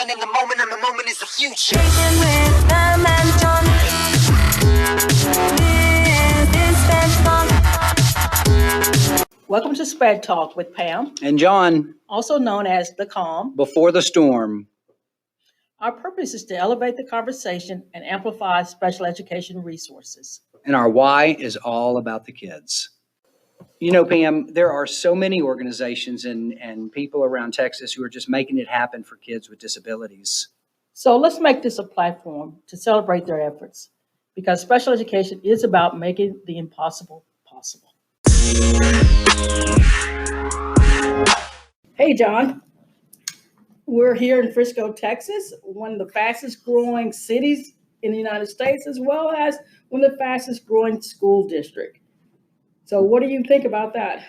living in the moment, and the moment is the future. Welcome to SPED Talk with Pam and John, also known as The Calm. Before the Storm. Our purpose is to elevate the conversation and amplify special education resources. And our why is all about the kids. You know, Pam, there are so many organizations and people around Texas who are just making it happen for kids with disabilities. So let's make this a platform to celebrate their efforts, because special education is about making the impossible possible. Hey, John. We're here in Frisco, Texas, one of the fastest growing cities in the United States, as well as one of the fastest growing school district. So what do you think about that?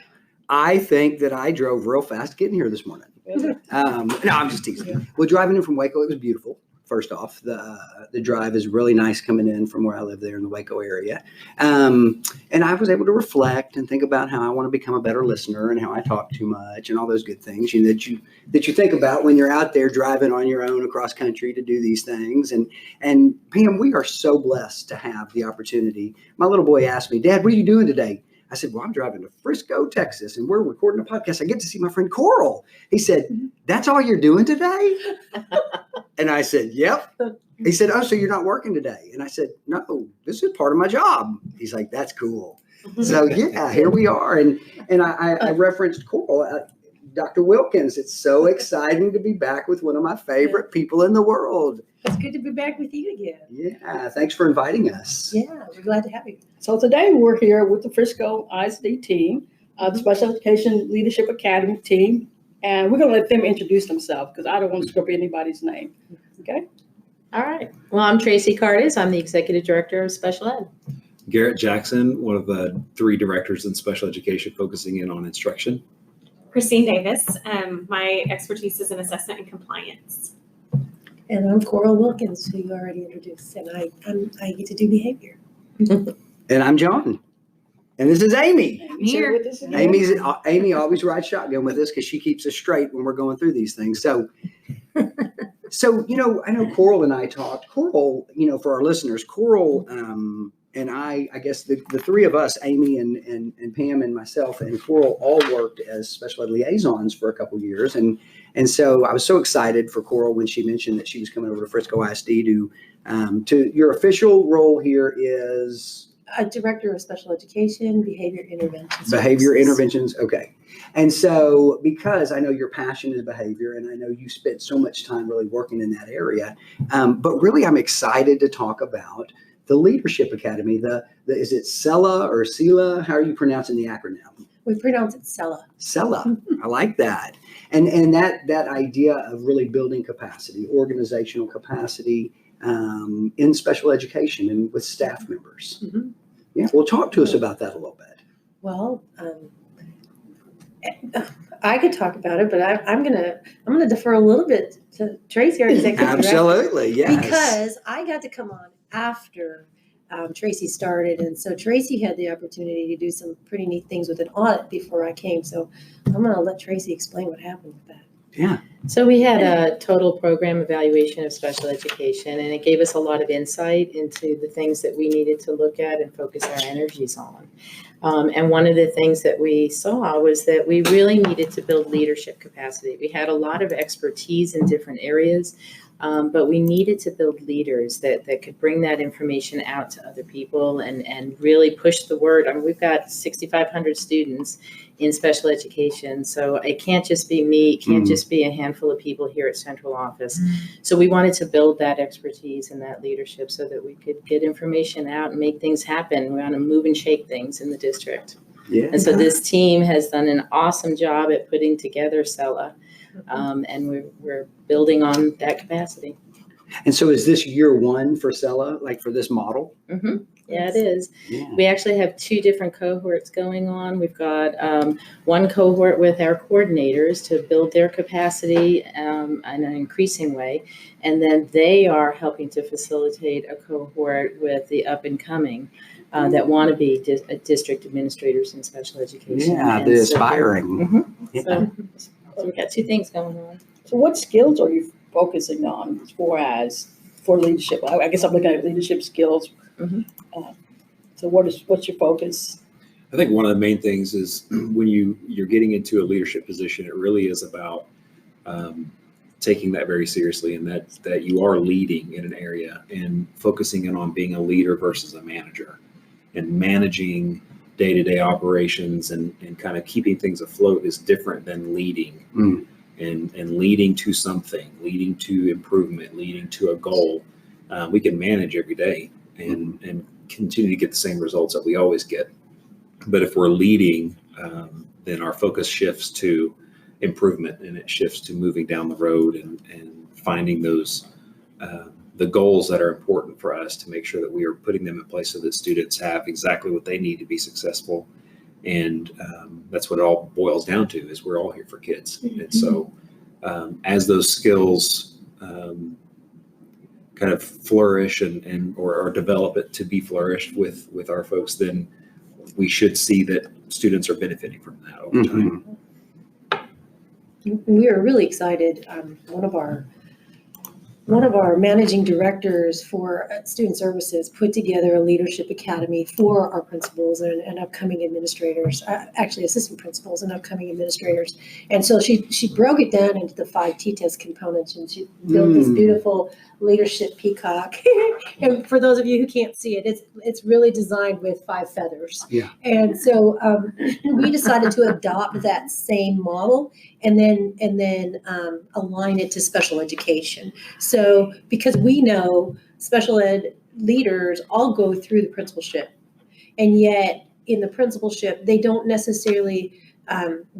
I think that I drove real fast getting here this morning. No, I'm just teasing. Well, driving in from Waco, it was beautiful. First off, the drive is really nice coming in from where I live there in the Waco area. And I was able to reflect and think about how I want to become a better listener and how I talk too much and all those good things that you think about when you're out there driving on your own across country to do these things. And Pam, we are so blessed to have the opportunity. My little boy asked me, Dad, what are you doing today? I said, well, I'm driving to Frisco, Texas, and we're recording a podcast. I get to see my friend Coral. He said, that's all you're doing today? And I said, yep. He said, oh, so you're not working today? And I said, no, this is part of my job. He's like, that's cool. So yeah, here we are. And I referenced Coral, Dr. Wilkens. It's so exciting to be back with one of my favorite people in the world. It's good to be back with you again. Yeah, thanks for inviting us. Yeah, we're glad to have you. So today we're here with the Frisco ISD team, the Special Education Leadership Academy team, and we're going to let them introduce themselves because I don't want to screw up anybody's name. Okay? All right. Well, I'm Traci Cartas. I'm the Executive Director of Special Ed. Garrett Jackson, one of the 3 directors in special education focusing in on instruction. Christine Davis. My expertise is in assessment and compliance. And I'm Coral Wilkens, who you already introduced, and I get to do behavior. And I'm John. And this is Amy. Here. Amy always rides shotgun with us because she keeps us straight when we're going through these things. So you know, I know Coral and I talked. Coral, you know, for our listeners, Coral and I guess the 3 of us, Amy and Pam and myself and Coral, all worked as special ed liaisons for a couple of years. And so I was so excited for Coral when she mentioned that she was coming over to Frisco ISD to your official role here is Director of Special Education, Behavior Interventions. Behavior Interventions, okay. And so because I know your passion is behavior and I know you spent so much time really working in that area, but really I'm excited to talk about the Leadership Academy. Is it CELA or CELA? How are you pronouncing the acronym? We pronounce it CELA. CELA, I like that. And that idea of really building capacity, organizational capacity in special education and with staff members. Mm-hmm. Yeah, well, talk to us about that a little bit. Well, I could talk about it, but I'm gonna defer a little bit to Traci, our executive Absolutely, director, yes. because I got to come on after Traci started, and so Traci had the opportunity to do some pretty neat things with an audit before I came. So I'm going to let Traci explain what happened with that. Yeah. So we had a total program evaluation of special education, and it gave us a lot of insight into the things that we needed to look at and focus our energies on. And one of the things that we saw was that we really needed to build leadership capacity. We had a lot of expertise in different areas, but we needed to build leaders that could bring that information out to other people and really push the word. I mean, we've got 6,500 students in special education, so it can't just be me, it can't just be a handful of people here at central office. So we wanted to build that expertise and that leadership so that we could get information out and make things happen. We want to move and shake things in the district. Yeah. And so this team has done an awesome job at putting together CELA. And we're building on that capacity. And so is this year 1 for CELA, like for this model? Mm-hmm. Yeah, it is. Yeah. We actually have 2 different cohorts going on. We've got one cohort with our coordinators to build their capacity in an increasing way. And then they are helping to facilitate a cohort with the up and coming that want to be district administrators in special education. Yeah, and the aspiring. So we've got 2 things going on. So what skills are you focusing on for leadership? I guess I'm looking at leadership skills. Mhm. So what's your focus? I think one of the main things is when you're getting into a leadership position, it really is about taking that very seriously, and that you are leading in an area and focusing in on being a leader versus a manager, and managing day-to-day operations and kind of keeping things afloat is different than leading. And leading to something, leading to improvement, leading to a goal. We can manage every day and continue to get the same results that we always get. But if we're leading, then our focus shifts to improvement, and it shifts to moving down the road and finding those the goals that are important for us to make sure that we are putting them in place so that students have exactly what they need to be successful. And that's what it all boils down to, is we're all here for kids. And so as those skills kind of flourish or develop it to be flourished with our folks, then we should see that students are benefiting from that over time. We are really excited. One of our managing directors for student services put together a leadership academy for our principals and upcoming administrators, actually assistant principals and upcoming administrators. And so she broke it down into the 5 T-test components, and she built this beautiful leadership peacock. And for those of you who can't see it, it's really designed with 5 feathers. Yeah. And so we decided to adopt that same model and then align it to special education. So because we know special ed leaders all go through the principalship, and yet in the principalship, they don't necessarily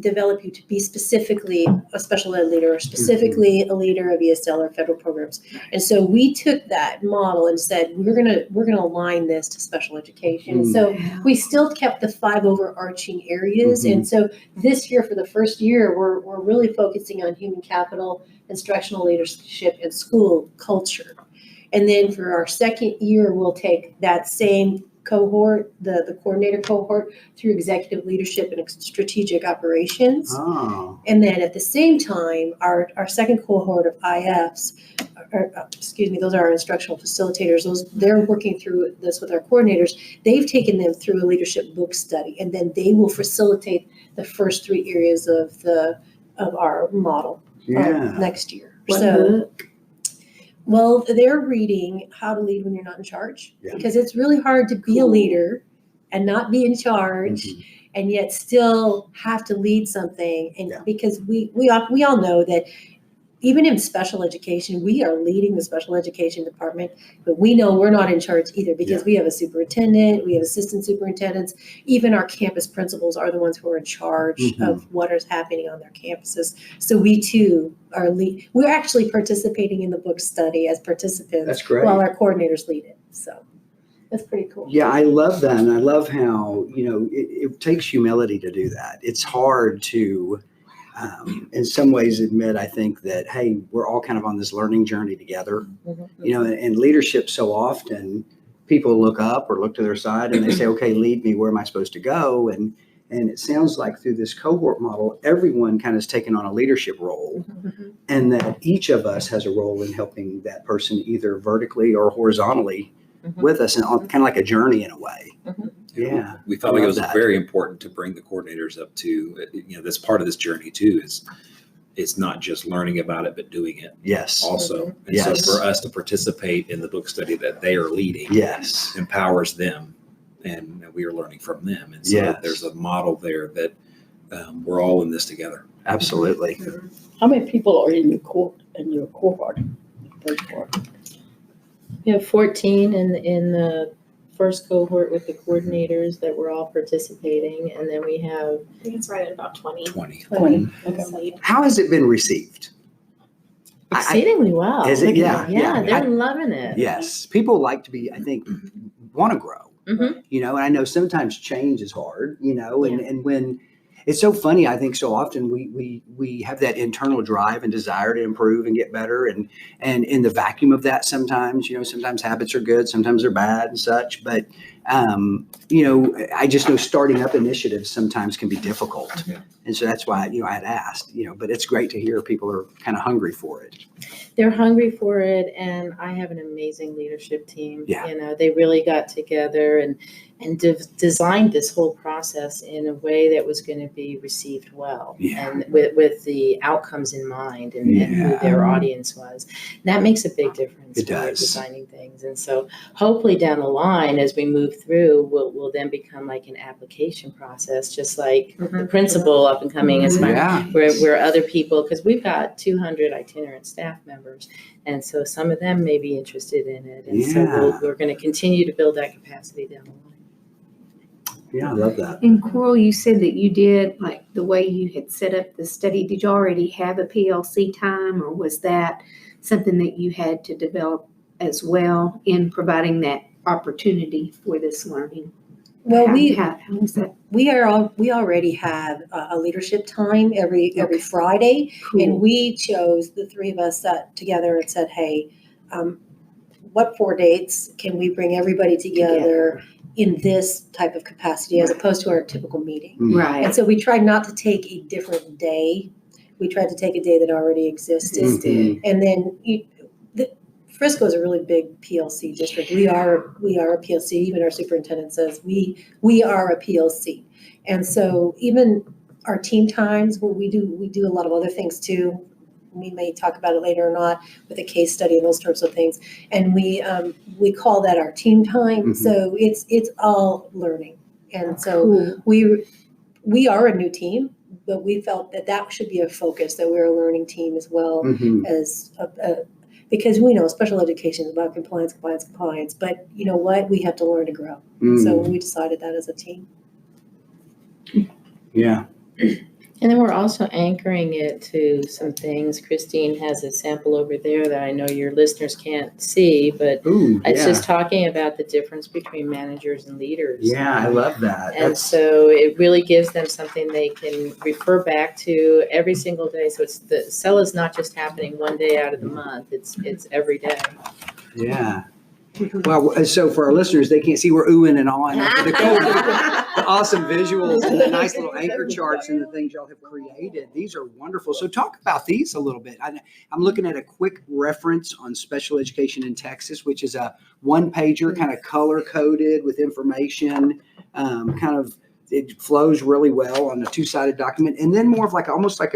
develop you to be specifically a special ed leader or specifically a leader of ESL or federal programs. And so we took that model and said, we're gonna align this to special education. So we still kept the 5 overarching areas. And so this year, for the first year, we're really focusing on human capital, instructional leadership, and school culture. And then for our second year, we'll take that same cohort, the coordinator cohort, through executive leadership and strategic operations. Oh. And then at the same time, our second cohort of IFs, those are our instructional facilitators. They're working through this with our coordinators. They've taken them through a leadership book study, and then they will facilitate the first 3 areas of our model next year. Well, they're reading How to Lead When You're Not in Charge, because it's really hard to be a leader and not be in charge and yet still have to lead something. And because we all know that even in special education, we are leading the special education department, but we know we're not in charge either, because we have a superintendent, we have assistant superintendents, even our campus principals are the ones who are in charge of what is happening on their campuses. So we too we're actually participating in the book study as participants. That's great. While our coordinators lead it. So that's pretty cool. Yeah, I love that. And I love how, it takes humility to do that. It's hard to, in some ways, admit, I think, that, hey, we're all kind of on this learning journey together. And leadership, so often people look up or look to their side and they say, okay, lead me, where am I supposed to go? And it sounds like through this cohort model, everyone kind of has taken on a leadership role, and that each of us has a role in helping that person either vertically or horizontally with us, and kind of like a journey in a way. Yeah. We felt like it was very important to bring the coordinators up to, this part of this journey too, is it's not just learning about it, but doing it. Yes. Also. And so for us to participate in the book study that they are leading, empowers them, and we are learning from them. And so there's a model there that we're all in this together. Absolutely. How many people are in your cohort? We have 14 in the first cohort with the coordinators that were all participating, and then we have, I think it's right at about 20. 20. Okay. How has it been received? exceedingly well. Is it? Yeah, Yeah. they're loving it. Yes. People like to be, I think, want to grow. Mhm. And I know sometimes change is hard, and when it's so funny, I think so often we have that internal drive and desire to improve and get better. And in the vacuum of that, sometimes habits are good, sometimes they're bad and such. But I just know starting up initiatives sometimes can be difficult. Yeah. And so that's why, I had asked, but it's great to hear people are kind of hungry for it. They're hungry for it, and I have an amazing leadership team. Yeah. They really got together and designed this whole process in a way that was going to be received well, Yeah. and with the outcomes in mind, and who their audience was. And that makes a big difference It when you're does. designing things. And so hopefully down the line, as we move through, will then become like an application process, just like the principal up and coming is Yeah. where other people, because we've got 200 itinerant staff members, and so some of them may be interested in it, and so Yeah. we're going to continue to build that capacity down the line. Yeah, I love that. And Coral, you said that you did, like the way you had set up the study, did you already have a PLC time, or was that something that you had to develop as well in providing that opportunity for this learning? Well, How was that? we already have a leadership time every Friday, and Cool. we chose, the three of us sat together and said, hey, what 4 dates can we bring everybody together in this type of capacity as opposed to our typical meeting? And Right. so we tried not to take a different day. We tried to take a day that already existed. Mhm. And then Frisco is a really big PLC district. We are a PLC. Even our superintendent says we are a PLC. And so even our team times, where we do a lot of other things too. We may talk about it later or not, with a case study and those sorts of things. And we call that our team time. Mhm. So it's all learning. And so Cool. we are a new team, but we felt that should be a focus, that we're a learning team as well, Mhm. as because we know special education is about compliance. But you know what? We have to learn to grow. Mm. So we decided that as a team. Yeah. And then we're also anchoring it to some things. Christine has a sample over there that I know your listeners can't see, but Ooh, it's yeah. just talking about the difference between managers and leaders. Yeah, I love that. And That's- so it really gives them something they can refer back to every single day. So it's the cell is not just happening one day out of the month. It's every day. Yeah. Well, so for our listeners, they can't see we're oohing and awing after the awesome visuals and the nice little anchor charts and the things y'all have created. These are wonderful. So talk about these a little bit. I'm looking at a quick reference on special education in Texas, which is a one-pager, kind of color-coded with information. It flows really well on a two-sided document. And then more of like almost like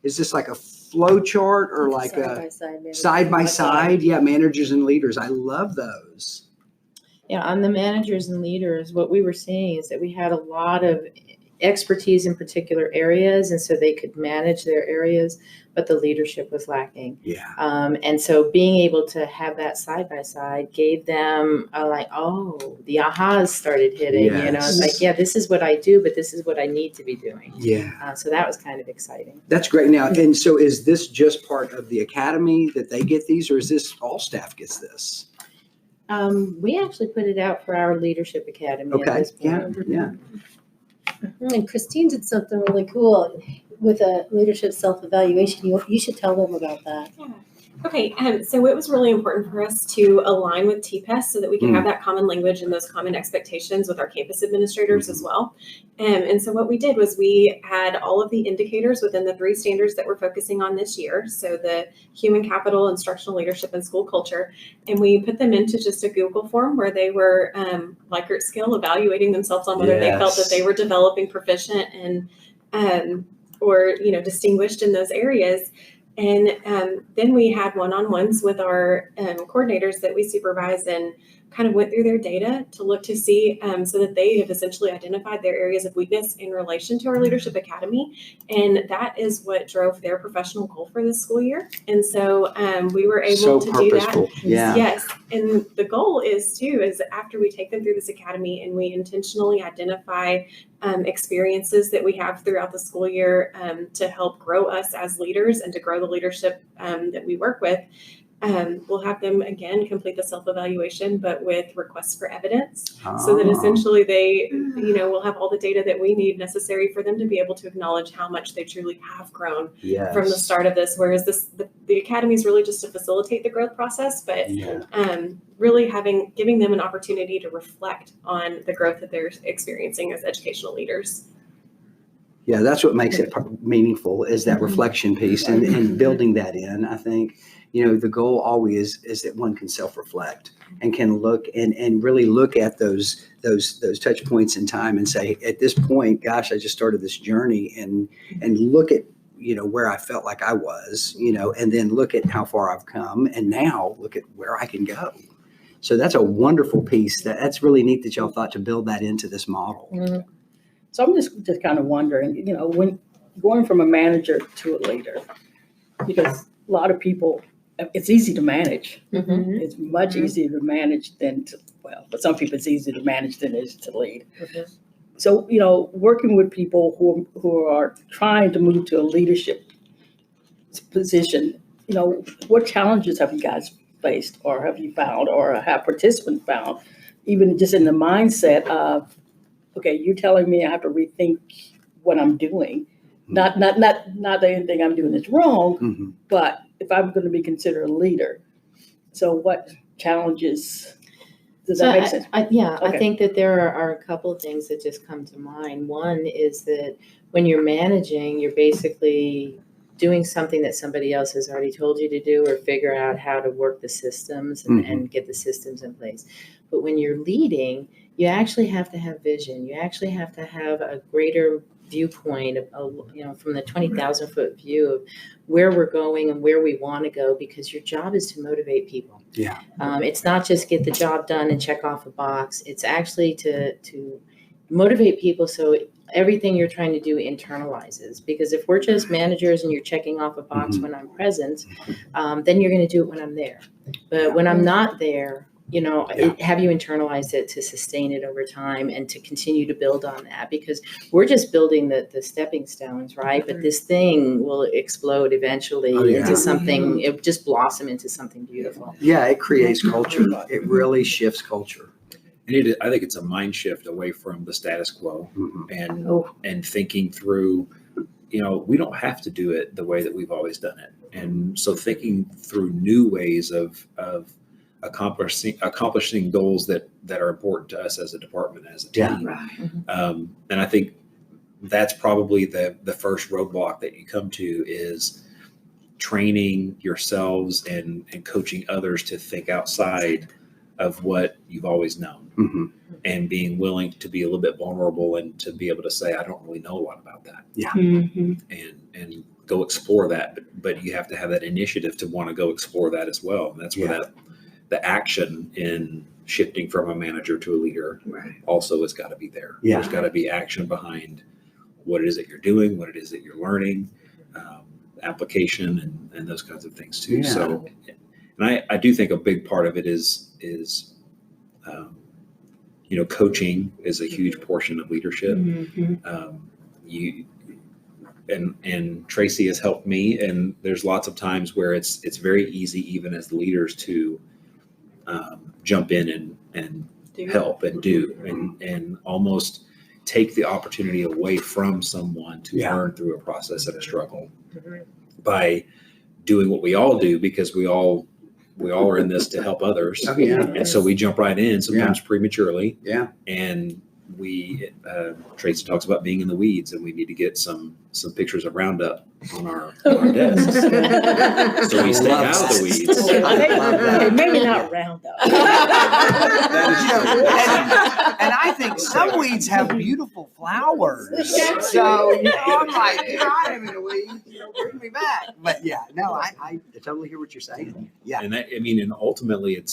is this like a flow chart or like a side by side? Yeah, managers and leaders. I love those. Yeah, on the managers and leaders, what we were seeing is that we had a lot of expertise in particular areas, and so they could manage their areas, but the leadership was lacking. Yeah. And so being able to have that side by side gave them the ahas started hitting. It's like, yeah, this is what I do, but this is what I need to be doing. Yeah. So that was kind of exciting. That's great. Now, and so is this just part of the academy that they get these, or is this all staff gets this? We actually put it out for our leadership academy. At Okay. this point. Yeah. And Christine did something really cool with a leadership self-evaluation. You should tell them about that. Okay, so it was really important for us to align with TPES so that we can have that common language and those common expectations with our campus administrators as well. And so what we did was we had all of the indicators within the 3 standards that we're focusing on this year. So the human capital, instructional leadership, and school culture. And we put them into just a Google form where they were Likert skill evaluating themselves on whether they felt that they were developing proficient and or distinguished in those areas. And then we had one-on-ones with our coordinators that we supervise and kind of went through their data to look to see so that they have essentially identified their areas of weakness in relation to our leadership academy. And that is what drove their professional goal for this school year. And so we were able to do that. Yeah. Yes. And the goal is after we take them through this academy and we intentionally identify experiences that we have throughout the school year to help grow us as leaders and to grow the leadership that we work with. We'll have them again complete the self-evaluation, but with requests for evidence, so that essentially they, will have all the data that we need necessary for them to be able to acknowledge how much they truly have grown from the start of this. Whereas the academy is really just to facilitate the growth process, but really giving them an opportunity to reflect on the growth that they're experiencing as educational leaders. Yeah, that's what makes it meaningful, is that reflection piece and building that in. I think, the goal always is that one can self-reflect and can look and really look at those touch points in time and say, at this point, gosh, I just started this journey, and look at, where I felt like I was, and then look at how far I've come, and now look at where I can go. So that's a wonderful piece. That's really neat that y'all thought to build that into this model. Mm-hmm. So I'm just kind of wondering, when going from a manager to a leader, because a lot of people, it's easy to manage. Mm-hmm. It's much easier to manage than for some people it's easier to manage than it is to lead. Mm-hmm. So, working with people who are trying to move to a leadership position, what challenges have you guys faced, or have you found, or have participants found, even just in the mindset of, okay, you're telling me I have to rethink what I'm doing. Not that anything I'm doing is wrong, but if I'm going to be considered a leader, so what challenges does that make sense? I think that there are a couple of things that just come to mind. One is that when you're managing, you're basically doing something that somebody else has already told you to do, or figure out how to work the systems and get the systems in place. But when you're leading, you actually have to have vision. You actually have to have a greater viewpoint of, from the 20,000 foot view of where we're going and where we want to go, because your job is to motivate people. Yeah. It's not just get the job done and check off a box. It's actually to motivate people so everything you're trying to do internalizes. Because if we're just managers and you're checking off a box when I'm present, then you're going to do it when I'm there. But when I'm not there, have you internalized it to sustain it over time and to continue to build on that? Because we're just building the stepping stones, right? But this thing will explode eventually into something, it will just blossom into something beautiful. Yeah, it creates culture. It really shifts culture. And I think it's a mind shift away from the status quo and thinking through, we don't have to do it the way that we've always done it. And so thinking through new ways of accomplishing goals that are important to us as a department, as a team. And I think that's probably the first roadblock that you come to, is training yourselves and coaching others to think outside of what you've always known, and being willing to be a little bit vulnerable and to be able to say, I don't really know a lot about that. And go explore that. But you have to have that initiative to want to go explore that as well. And that's where the action in shifting from a manager to a leader also has got to be there. There's got to be action behind what it is that you're doing, what it is that you're learning, application, and those kinds of things too. So, and I do think a big part of it is coaching is a huge portion of leadership. And Traci has helped me, and there's lots of times where it's very easy, even as leaders, to jump in and help and do and almost take the opportunity away from someone to learn through a process and a struggle by doing what we all do, because we all are in this to help others. And so we jump right in, sometimes prematurely. And Traci talks about being in the weeds, and we need to get some pictures of Roundup on our desks. So we stay out of the weeds. Okay, maybe not Roundup. And I think some weeds have beautiful flowers. So, I'm like, I am in the weeds, bring me back. But I totally hear what you're saying. And and ultimately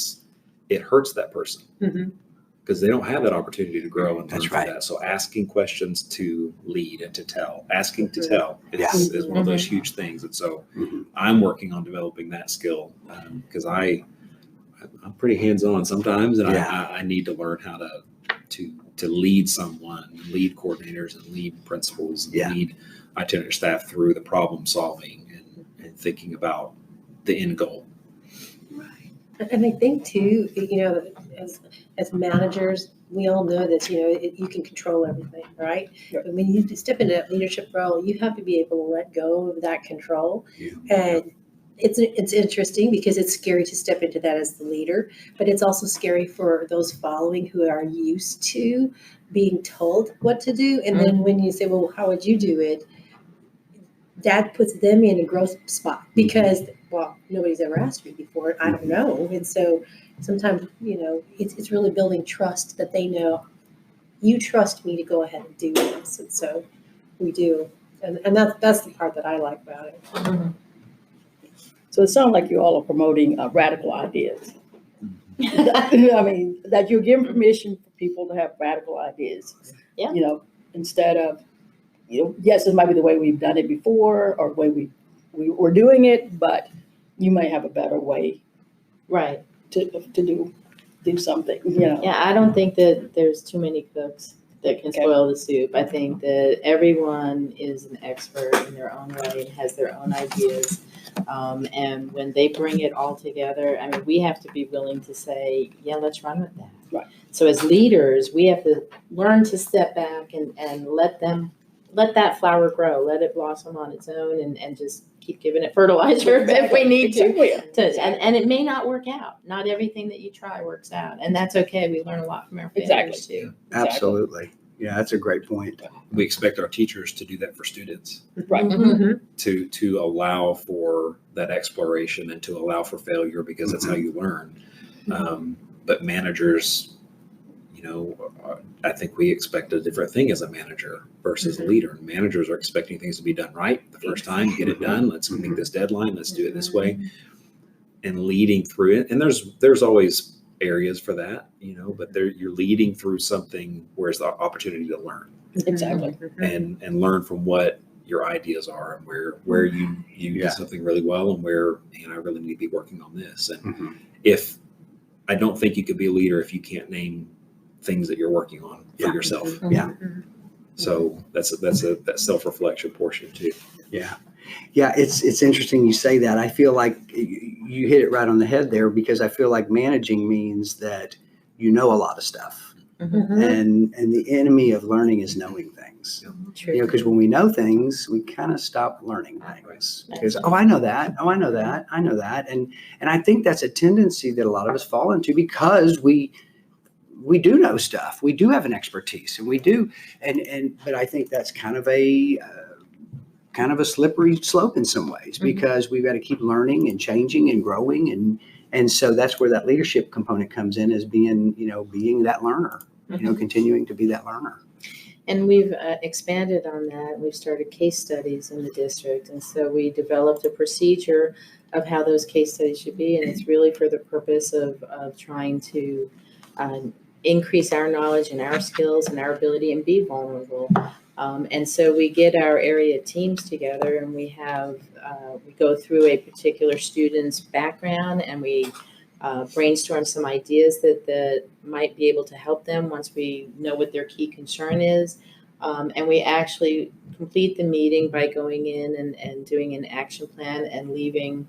it hurts that person. Because they don't have that opportunity to grow and learn from that. So asking questions to lead and to tell, asking to tell is one of those huge things. And so I'm working on developing that skill, because I'm pretty hands-on sometimes, and I need to learn how to lead someone, lead coordinators and lead principals, and lead itinerant staff through the problem solving and thinking about the end goal. And I think too, as managers, we all know that, you can control everything, right? Yep. But when you step into that leadership role, you have to be able to let go of that control. Yeah. And it's interesting because it's scary to step into that as the leader, but it's also scary for those following who are used to being told what to do. And then when you say, well, how would you do it? That puts them in a growth spot because, well, nobody's ever asked me before. I don't know. And so sometimes, it's really building trust that they know you trust me to go ahead and do this. And so we do. And that's the part that I like about it. So it sounds like you all are promoting radical ideas. I mean, that you're giving permission for people to have radical ideas. Yeah. Instead of, yes, it might be the way we've done it before or the way we were doing it, but you may have a better way Right. to do something, Yeah, I don't think that there's too many cooks that can Okay. spoil the soup. I think that everyone is an expert in their own way and has their own ideas. And when they bring it all together, I mean, we have to be willing to say, yeah, let's run with that. Right. So as leaders, we have to learn to step back and let that flower grow, let it blossom on its own and just keep giving it fertilizer if we need to. And it may not work out. Not everything that you try works out. And that's okay. We learn a lot from our failures too. Absolutely. Yeah, that's a great point. We expect our teachers to do that for students, Right. to allow for that exploration and to allow for failure because that's how you learn. But managers, I think we expect a different thing as a manager versus a leader. Managers are expecting things to be done right the first time, get it done. Let's meet this deadline. Let's do it this way, and leading through it. And there's always areas for that, but you're leading through something where it's the opportunity to learn Exactly. and learn from what your ideas are and where you do something really well and where, I really need to be working on this. And if I don't think you could be a leader if you can't name things that you're working on for yourself. Yeah. So that's that self-reflection portion too. Yeah. Yeah. It's interesting you say that. I feel like you hit it right on the head there because I feel like managing means that you know a lot of stuff and the enemy of learning is knowing things. True. Because when we know things, we kind of stop learning things because, I know that. Oh, I know that. I know that. And I think that's a tendency that a lot of us fall into because we do know stuff. We do have an expertise and we do. But I think that's kind of a slippery slope in some ways because we've got to keep learning and changing and growing. And so that's where that leadership component comes in as being that learner, continuing to be that learner. And we've expanded on that. We've started case studies in the district. And so we developed a procedure of how those case studies should be. And it's really for the purpose of trying to increase our knowledge and our skills and our ability and be vulnerable. And so we get our area teams together and we go through a particular student's background and we brainstorm some ideas that might be able to help them once we know what their key concern is. And we actually complete the meeting by going in and doing an action plan and leaving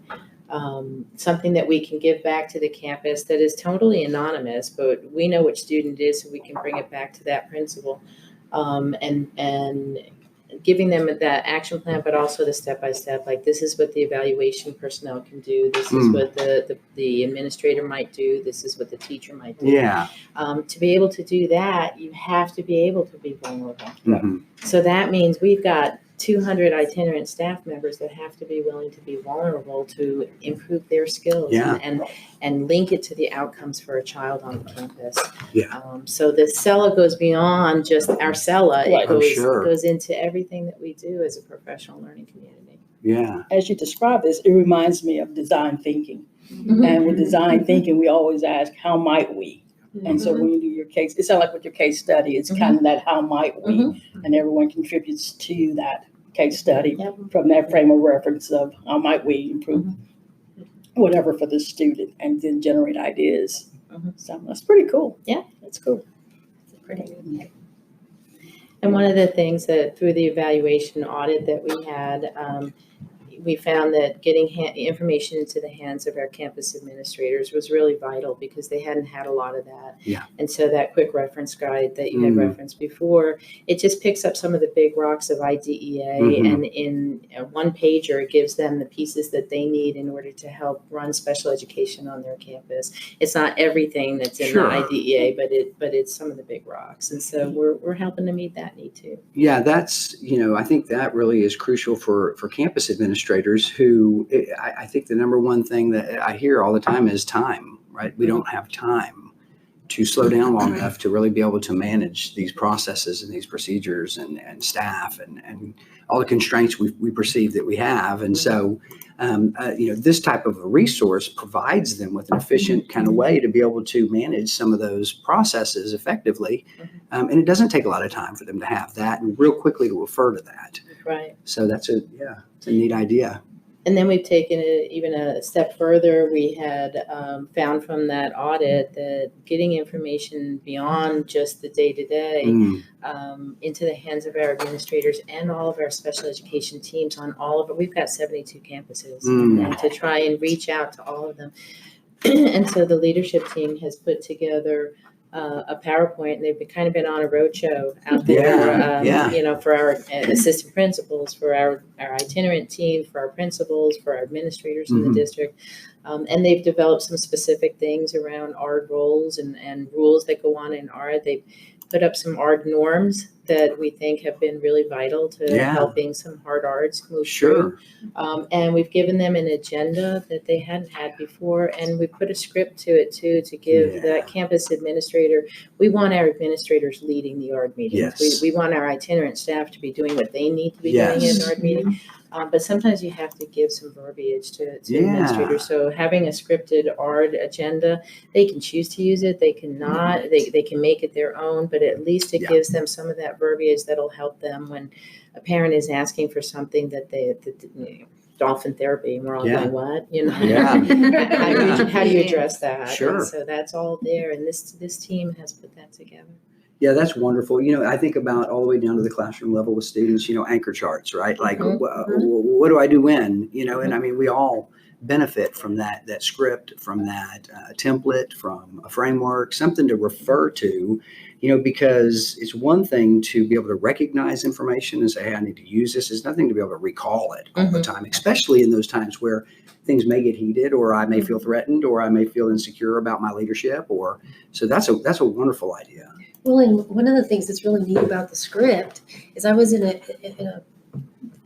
something that we can give back to the campus that is totally anonymous, but we know which student it is, so we can bring it back to that principal. And giving them that action plan, but also the step-by-step, like this is what the evaluation personnel can do. This is what the administrator might do. This is what the teacher might do. Yeah. To be able to do that, you have to be able to be vulnerable. So that means we've got 200 itinerant staff members that have to be willing to be vulnerable to improve their skills and link it to the outcomes for a child on the campus. So the CELA goes beyond just our CELA. It goes into everything that we do as a professional learning community. Yeah. As you describe this, it reminds me of design thinking. And with design thinking, we always ask, how might we? And so when you do your case, it sounds like with your case study, it's kind of that how might we, and everyone contributes to that case study from that frame of reference of how might we improve whatever for the student and then generate ideas. So that's pretty cool. Yeah. That's cool. And one of the things that through the evaluation audit that we had, we found that getting information into the hands of our campus administrators was really vital because they hadn't had a lot of that. Yeah. And so that quick reference guide that you had referenced before, it just picks up some of the big rocks of IDEA, and in a one pager, it gives them the pieces that they need in order to help run special education on their campus. It's not everything that's in the IDEA, but it's some of the big rocks. And so we're helping to meet that need too. Yeah, that's, I think that really is crucial for campus administrators who, I think the number one thing that I hear all the time is time, right? We don't have time to slow down long enough to really be able to manage these processes and these procedures and staff and all the constraints we perceive that we have. And so, this type of a resource provides them with an efficient kind of way to be able to manage some of those processes effectively. And it doesn't take a lot of time for them to have that and real quickly to refer to that. Right. So it's a neat idea. And then we've taken it even a step further. We had found from that audit that getting information beyond just the day-to-day into the hands of our administrators and all of our special education teams on all of it. We've got 72 campuses, and to try and reach out to all of them. And so the leadership team has put together a PowerPoint, and they've kind of been on a roadshow out there, for our assistant principals, for our itinerant team, for our principals, for our administrators in the district. And they've developed some specific things around ARD roles and rules that go on in ARD. They've put up some ARD norms that we think have been really vital to helping some hard ARDs move through. And we've given them an agenda that they hadn't had before, and we put a script to it too to give that campus administrator. We want our administrators leading the ARD meetings. We want our itinerant staff to be doing what they need to be doing in an ARD meeting. But sometimes you have to give some verbiage to administrators. So having a scripted ARD agenda, they can choose to use it. They cannot. They can make it their own, but at least it gives them some of that verbiage that'll help them when a parent is asking for something that dolphin therapy, and we're all going, what? How do you address that? Sure. And so that's all there, and this team has put that together. Yeah, that's wonderful. I think about all the way down to the classroom level with students, anchor charts, right? Like, what do I do when? And I mean, we all benefit from that script, from that template, from a framework, something to refer to, because it's one thing to be able to recognize information and say, hey, I need to use this. It's nothing to be able to recall it all the time, especially in those times where things may get heated, or I may feel threatened, or I may feel insecure about my leadership, so that's a wonderful idea. Well, and one of the things that's really neat about the script is I was in a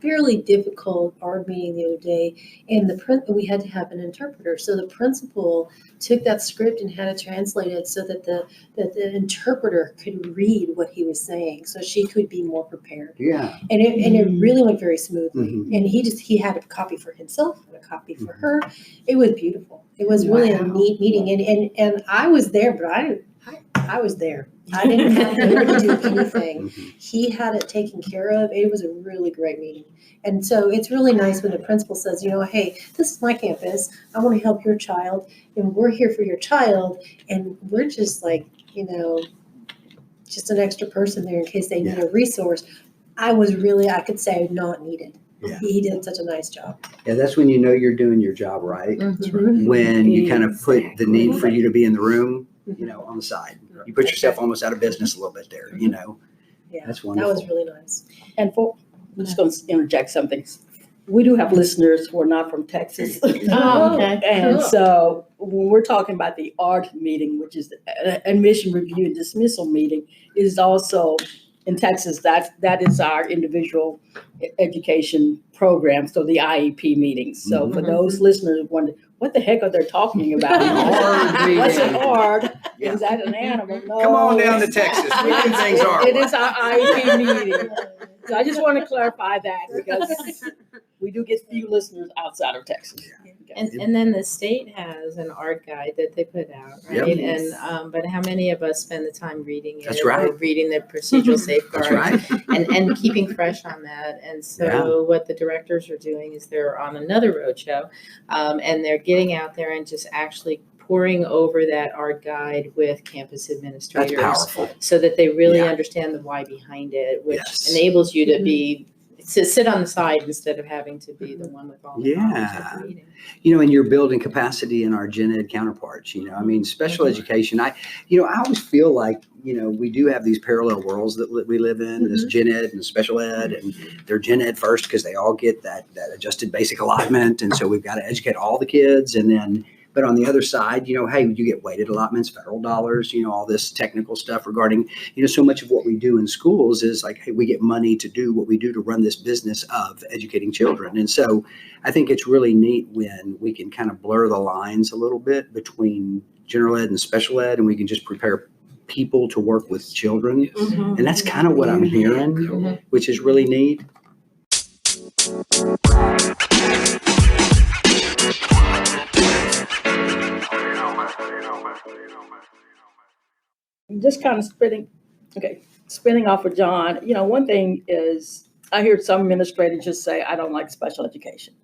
fairly difficult ARD meeting the other day, and we had to have an interpreter. So the principal took that script and had it translated so that the interpreter could read what he was saying, so she could be more prepared. Yeah. And it really went very smoothly. And he had a copy for himself and a copy for her. It was beautiful. It was really a neat meeting, and I was there, but I was there. I didn't have to do anything. He had it taken care of. It was a really great meeting. And so it's really nice when the principal says, hey, this is my campus. I want to help your child, and we're here for your child. And we're just like, just an extra person there in case they need a resource. I could say not needed. Yeah. He did such a nice job. Yeah, that's when you're doing your job right. When you kind of put the need for you to be in the room, on the side. You put yourself almost out of business a little bit there, Yeah, that's wonderful. That was really nice. And I'm just going to interject something. We do have listeners who are not from Texas. Okay. And so when we're talking about the ARD meeting, which is the admission review and dismissal meeting, is also in Texas. That is our individual education program. So the IEP meetings. So for those listeners who wonder, what the heck are they talking about? What's an ARD? Yeah. Is that an animal? No. Come on down to Texas. We do things our It way. is our IEP meeting. So I just want to clarify that because we do get few listeners outside of Texas. Yeah. And then the state has an ARD guide that they put out, right? Yep. And but how many of us spend the time reading it? That's right. Or reading the procedural safeguards? That's right. And keeping fresh on that. And so what the directors are doing is they're on another roadshow, and they're getting out there and just actually pouring over that ARD guide with campus administrators. That's powerful. So that they really understand the why behind it, which enables you to be sit on the side instead of having to be the one with all the knowledge at the meeting. And you're building capacity in our gen ed counterparts, I mean, special education, I always feel like, we do have these parallel worlds that we live in, this gen ed and special ed, and they're gen ed first because they all get that adjusted basic allotment. And so we've got to educate all the kids. And then, but on the other side, hey, you get weighted allotments, federal dollars, all this technical stuff regarding, so much of what we do in schools is like, hey, we get money to do what we do to run this business of educating children. And so I think it's really neat when we can kind of blur the lines a little bit between general ed and special ed, and we can just prepare people to work with children. And that's kind of what I'm hearing, which is really neat. Just kind of spinning off of John, one thing is I hear some administrators just say, I don't like special education.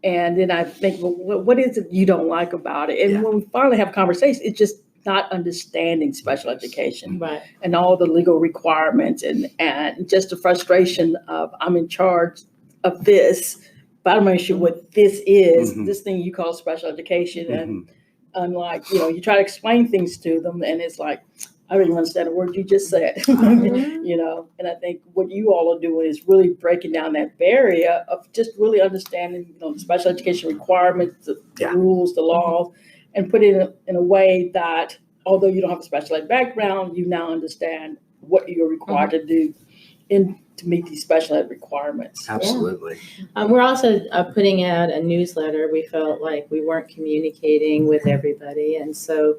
And then I think, well, what is it you don't like about it? And when we finally have conversations, it's just not understanding special education and all the legal requirements and just the frustration of I'm in charge of this, but I'm not sure what this is, this thing you call special education. And unlike, you try to explain things to them and it's like, I don't even understand the word you just said, and I think what you all are doing is really breaking down that barrier of just really understanding, the special education requirements, the rules, the laws, and put it in a way that although you don't have a special ed background, you now understand what you're required to do to meet these special ed requirements. Absolutely. We're also putting out a newsletter. We felt like we weren't communicating with everybody. And so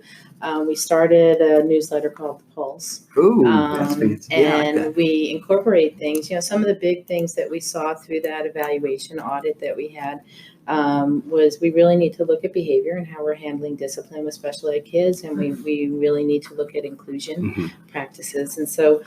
we started a newsletter called The Pulse. Ooh, that's fancy. And we incorporate things. Some of the big things that we saw through that evaluation audit that we had was we really need to look at behavior and how we're handling discipline with special ed kids, and we really need to look at inclusion practices. And so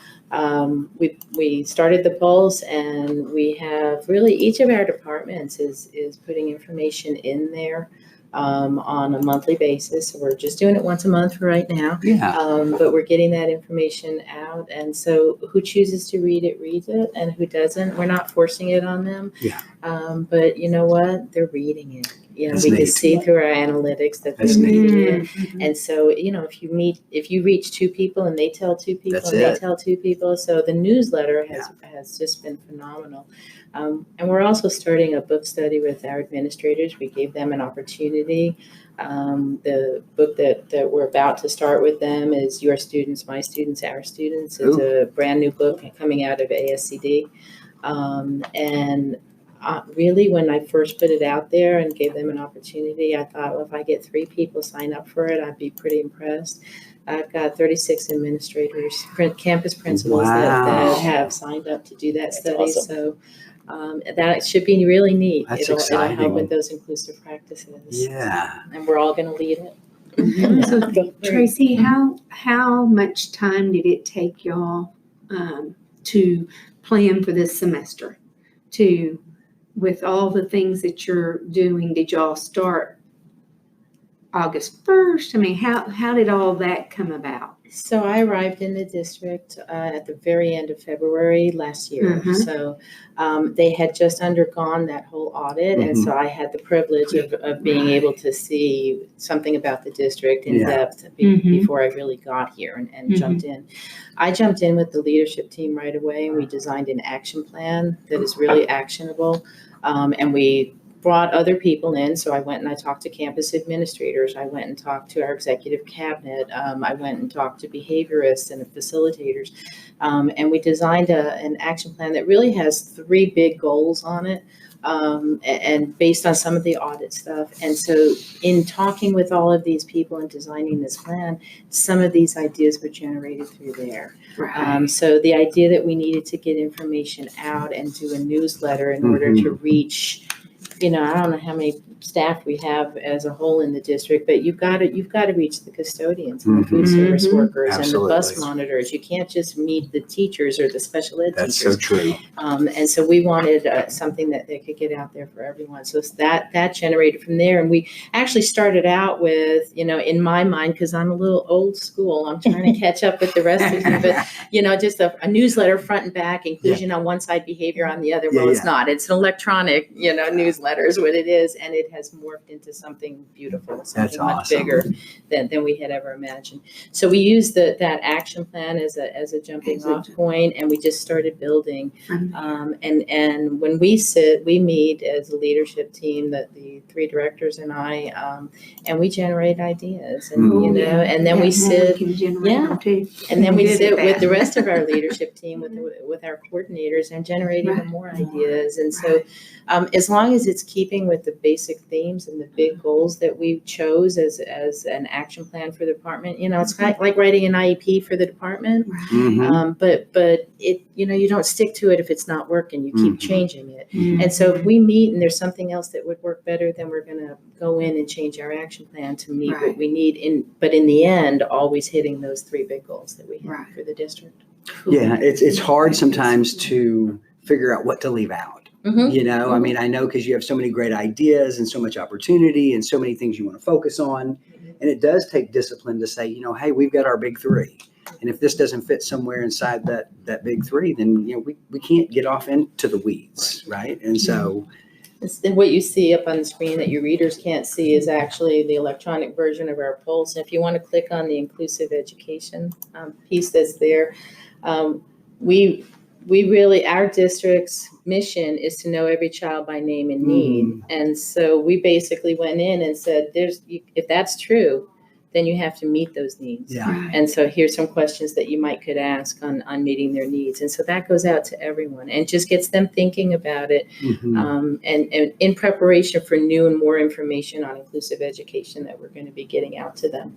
we started the Pulse, and we have really each of our departments is putting information in there on a monthly basis. So we're just doing it once a month for right now. But we're getting that information out. And so who chooses to read it, reads it. And who doesn't, we're not forcing it on them. But you know what? They're reading it. We can see through our analytics that they're reading it. And so, if you reach two people and they tell two people they tell two people. So the newsletter has just been phenomenal. And we're also starting a book study with our administrators. We gave them an opportunity. The book that we're about to start with them is Your Students, My Students, Our Students. It's a brand new book coming out of ASCD. Really, when I first put it out there and gave them an opportunity, I thought, well, if I get 3 people sign up for it, I'd be pretty impressed. I've got 36 administrators, campus principals that have signed up to do that study. Awesome. So that should be really neat. It'll help with those inclusive practices. And we're all going to lead it. So, Tracy, how much time did it take y'all to plan for this semester? With all the things that you're doing, did y'all start August 1st? I mean, how did all that come about? So I arrived in the district at the very end of February last year. So they had just undergone that whole audit. And so I had the privilege of being able to see something about the district in depth before I really got here and jumped in. I jumped in with the leadership team right away, and we designed an action plan that is really actionable. And we brought other people in. So I went and I talked to campus administrators. I went and talked to our executive cabinet. I went and talked to behaviorists and facilitators. And we designed an action plan that really has 3 big goals on it. And based on some of the audit stuff. And so in talking with all of these people and designing this plan, some of these ideas were generated through there. So the idea that we needed to get information out and do a newsletter in order to reach, I don't know how many staff we have as a whole in the district, but you've got to reach the custodians and the food service workers and the bus Absolutely. monitors. You can't just meet the teachers or the special ed That's teachers. so true. And so we wanted something that they could get out there for everyone. So that generated from there. And we actually started out with, in my mind, because I'm a little old school, I'm trying to catch up with the rest of you, but, just a newsletter front and back, inclusion on one side, behavior on the other. Well, it's not. It's an electronic, newsletter is what it is. And it has morphed into something beautiful, something much bigger than we had ever imagined. So we used that action plan as a jumping off point, and we just started building. And when we meet as a leadership team, that the 3 directors and I, and we generate ideas, and and then we sit, and then we sit with the rest of our leadership team, with our coordinators, and generate even more ideas. And so, as long as it's keeping with the basic themes and the big goals that we chose as an action plan for the department, it's kind of like writing an IEP for the department. But it, you don't stick to it if it's not working. You keep changing it. And so if we meet and there's something else that would work better, then we're going to go in and change our action plan to meet what we need. But in the end, always hitting those 3 big goals that we have for the district. Yeah, it's hard sometimes to figure out what to leave out. I mean, I know because you have so many great ideas and so much opportunity and so many things you want to focus on. And it does take discipline to say, hey, we've got our big 3. And if this doesn't fit somewhere inside that big 3, then, we can't get off into the weeds, right? And so what you see up on the screen that your readers can't see is actually the electronic version of our pulse. And if you want to click on the inclusive education piece that's there, we really, our district's mission is to know every child by name and need. And so we basically went in and said, if that's true, then you have to meet those needs. And so here's some questions that you could ask on meeting their needs. And so that goes out to everyone and just gets them thinking about it, and in preparation for new and more information on inclusive education that we're going to be getting out to them.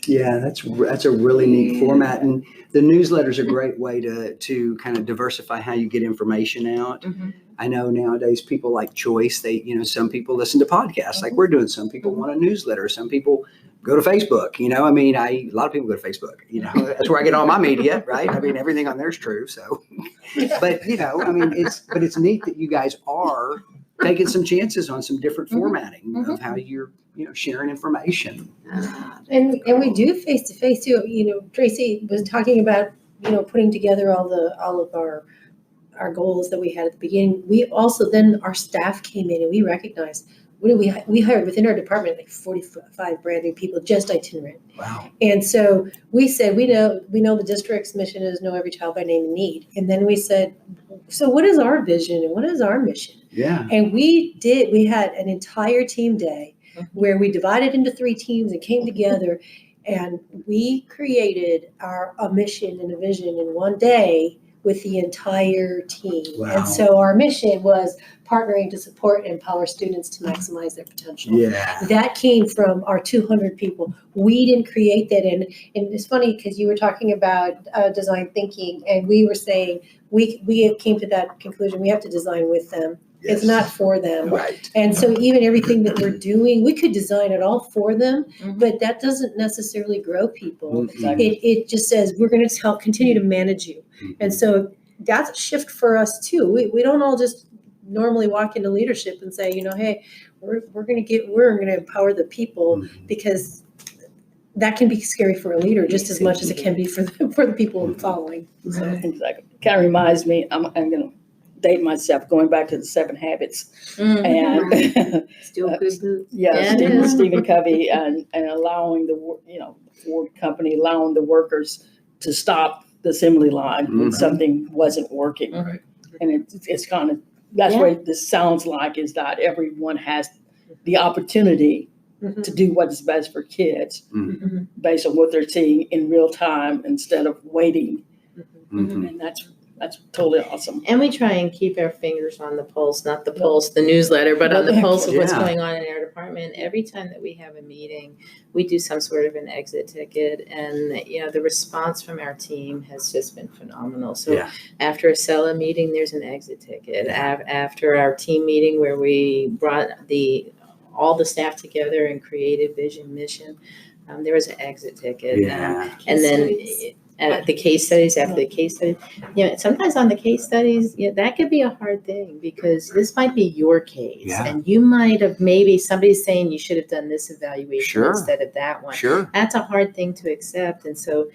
Yeah, that's a really neat format, and the newsletter's a great way to kind of diversify how you get information out. I know nowadays people like choice. They, some people listen to podcasts like we're doing. Some people want a newsletter. Some people go to Facebook. I mean, a lot of people go to Facebook. That's where I get all my media, right? I mean, everything on there is true. So, but I mean, it's neat that you guys are taking some chances on some different formatting of how you're sharing information. And we do face to face too. Traci was talking about putting together all of our goals that we had at the beginning. We also then our staff came in and we recognized we hired within our department like 45 brand new people, just itinerant. Wow. And so we said we know the district's mission is know every child by name and need. And then we said, so what is our vision and what is our mission? Yeah. And we had an entire team day where we divided into 3 teams and came together and we created a mission and a vision in one day with the entire team. Wow. And so our mission was partnering to support and empower students to maximize their potential. Yeah. That came from our 200 people. We didn't create that. And it's funny because you were talking about design thinking and we were saying we came to that conclusion. We have to design with them. Yes. It's not for them. Right. And so even everything that we're doing, we could design it all for them, but that doesn't necessarily grow people. It just says, we're going to continue to manage you. And so that's a shift for us too. We don't all just normally walk into leadership and say, hey, we're going to empower the people, because that can be scary for a leader just as much as it can be for the people following. So. Exactly. Kind of reminds me, I'm going to date myself, going back to the 7 Habits, and Still good book. Stephen Covey, and allowing the Ford company allowing the workers to stop the assembly line when something wasn't working, and it's kind of that's what this sounds like, is that everyone has the opportunity to do what is best for kids based on what they're seeing in real time instead of waiting, and That's totally awesome. And we try and keep our fingers on the pulse, not the pulse, the newsletter, but on the pulse of what's Yeah. going on in our department. Every time that we have a meeting, we do some sort of an exit ticket. And, the response from our team has just been phenomenal. So Yeah. after a SELA meeting, there's an exit ticket. After our team meeting where we brought all the staff together and created vision, mission, there was an exit ticket. Yeah. And then the case studies, after the case study, sometimes on the case studies, that could be a hard thing because this might be your case. Yeah. And you might have, maybe somebody's saying you should have done this evaluation Sure. instead of that one. Sure. That's a hard thing to accept. And so,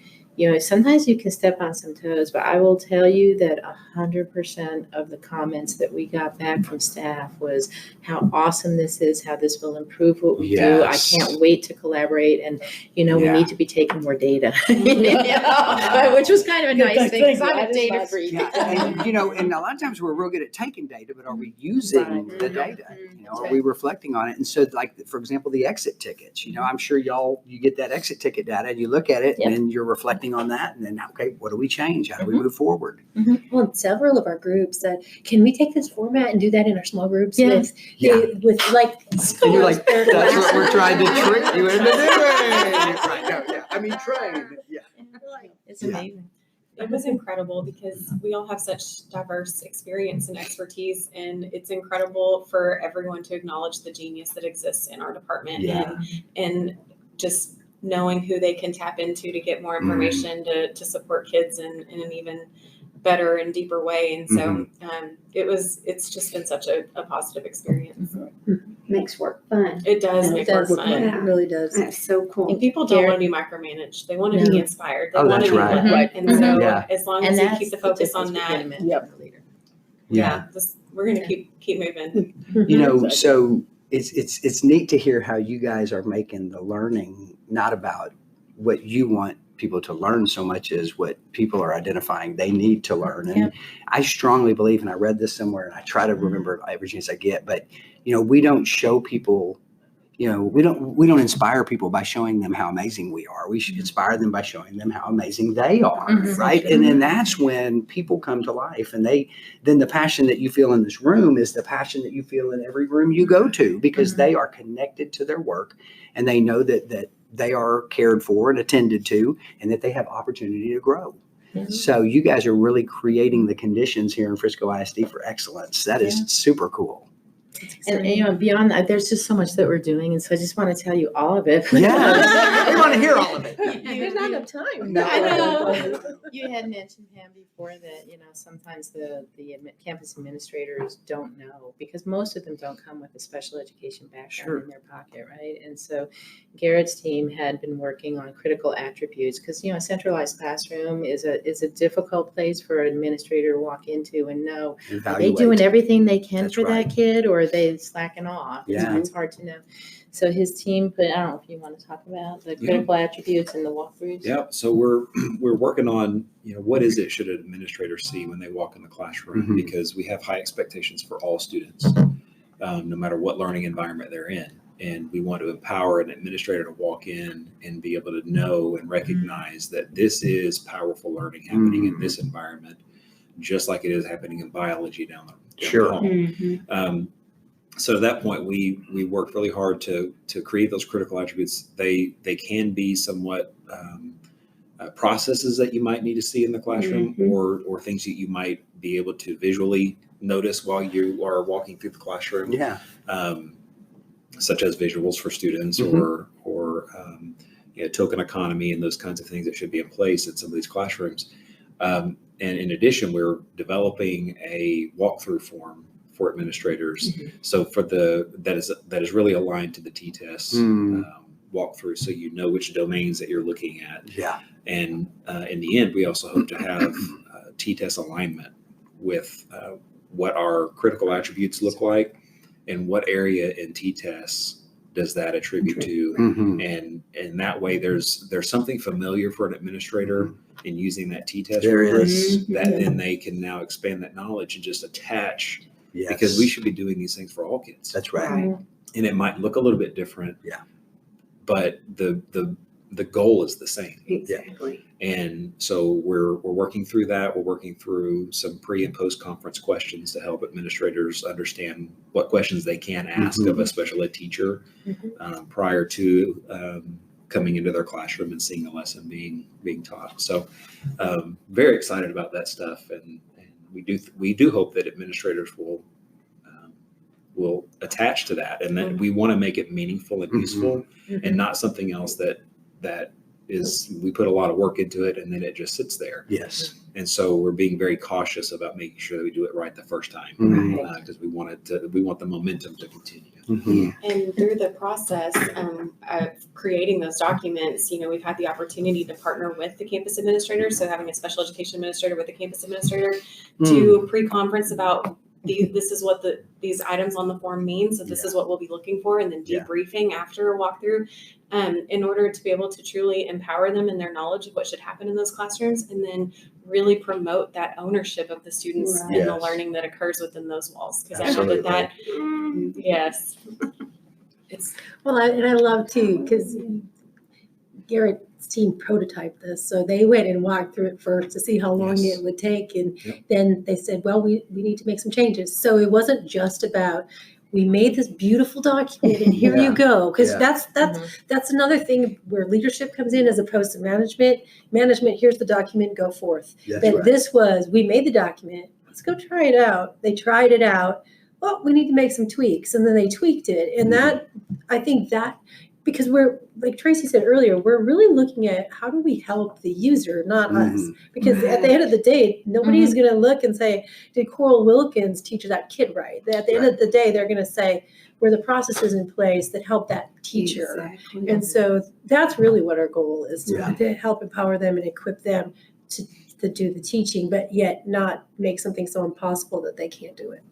sometimes you can step on some toes, but I will tell you that 100% of the comments that we got back from staff was how awesome this is, how this will improve what we do. I Yes. can't wait to collaborate. And, we Yeah. need to be taking more data, which was kind of a Good, nice thing because thank you. I'm a That is data nice. freak. Yeah, and a lot of times we're real good at taking data, but are we using Right. the data? That's Are right. we reflecting on it? And so, like, for example, the exit tickets, I'm sure you get that exit ticket data and you look at it Yep. and then you're reflecting on that. And then, okay, what do we change? How do we move forward? Well, several of our groups said, can we take this format and do that in our small groups Yeah. with like And you're like, scholars? that's what we're trying to trick you into doing. Right, no, yeah. I mean, train. Yeah. It's Yeah. amazing. It was incredible because we all have such diverse experience and expertise, and it's incredible for everyone to acknowledge the genius that exists in our department Yeah. and just knowing who they can tap into to get more information to support kids in an even better and deeper way. And so it's just been such a positive experience. Makes work fun. It does It make does. work fun. It really does. That's so cool. And people don't Garrett- want to be micromanaged. They want to No. be inspired. They Oh, want that's to be right. led. Right. And so Yeah. as long And as we that's keep the focus on that, Yep. we're going to keep moving. So it's neat to hear how you guys are making the learning not about what you want people to learn so much as what people are identifying they need to learn. And I strongly believe, and I read this somewhere, and I try to remember it every chance I get, but we don't show people, we don't inspire people by showing them how amazing we are. We should inspire them by showing them how amazing they are, right? And then that's when people come to life, and then the passion that you feel in this room is the passion that you feel in every room you go to, because they are connected to their work, and they know that they are cared for and attended to, and that they have opportunity to grow. So you guys are really creating the conditions here in Frisco ISD for excellence. That is super cool. And beyond that, there's just so much that we're doing, and so I just want to tell you all of it. Yeah, we want to hear all of it. There's not enough time. No. I know. You had mentioned, Pam, before that, sometimes the campus administrators don't know, because most of them don't come with a special education background in their pocket, right? And so Garrett's team had been working on critical attributes, because, a centralized classroom is a difficult place for an administrator to walk into and know, are they doing everything they can That's for right. that kid, or are they slacking off? Yeah. It's hard to know. So his team put, I don't know if you want to talk about the critical attributes and the walkthroughs. Yeah, so we're working on, what is it should an administrator see when they walk in the classroom? Because we have high expectations for all students, no matter what learning environment they're in. And we want to empower an administrator to walk in and be able to know and recognize that this is powerful learning happening in this environment, just like it is happening in biology down the hall. So at that point, we worked really hard to create those critical attributes. They can be somewhat processes that you might need to see in the classroom, or things that you might be able to visually notice while you are walking through the classroom. Yeah. Such as visuals for students, or token economy and those kinds of things that should be in place in some of these classrooms. And in addition, we're developing a walkthrough form for administrators. So that is really aligned to the T-test walkthrough, so you know which domains that you're looking at. Yeah. And in the end, we also hope to have T-test alignment with what our critical attributes look like, and what area in T-tests does that attribute to. And that way there's something familiar for an administrator in using that T-test There rubric, is. that then they can now expand that knowledge and just attach, Yes. because we should be doing these things for all kids. That's right. And it might look a little bit different. Yeah. But the the goal is the same. Exactly. And so we're working through that. We're working through some pre and post conference questions to help administrators understand what questions they can ask of a special ed teacher prior to coming into their classroom and seeing a lesson being taught. So very excited about that stuff, and we do hope that administrators will attach to that, and that we want to make it meaningful and useful, and not something else that is, we put a lot of work into it and then it just sits there. Yes. And so we're being very cautious about making sure that we do it right the first time, because we want the momentum to continue. And through the process of creating those documents, we've had the opportunity to partner with the campus administrator. So having a special education administrator with the campus administrator to pre-conference about this is what these items on the form mean. So this is what we'll be looking for, and then debriefing after a walkthrough, in order to be able to truly empower them in their knowledge of what should happen in those classrooms, and then really promote that ownership of the students and the learning that occurs within those walls. Because I know that yes. It's I love too, because Garrett's team prototyped this. So they went and walked through it first to see how long it would take. And then they said, well, we need to make some changes. So it wasn't just about, we made this beautiful document and here you go. Because that's another thing where leadership comes in as opposed to management. Management, here's the document, go forth. This was, we made the document, let's go try it out. They tried it out. Well, we need to make some tweaks. And then they tweaked it. And that, I think that, because we're, like Tracy said earlier, we're really looking at how do we help the user, not us. Because at the end of the day, nobody is going to look and say, did Coral Wilkens teach that kid right? At the end of the day, they're going to say, were the processes in place that help that teacher? Exactly. And so that's really what our goal is, to help empower them and equip them to do the teaching, but yet not make something so impossible that they can't do it.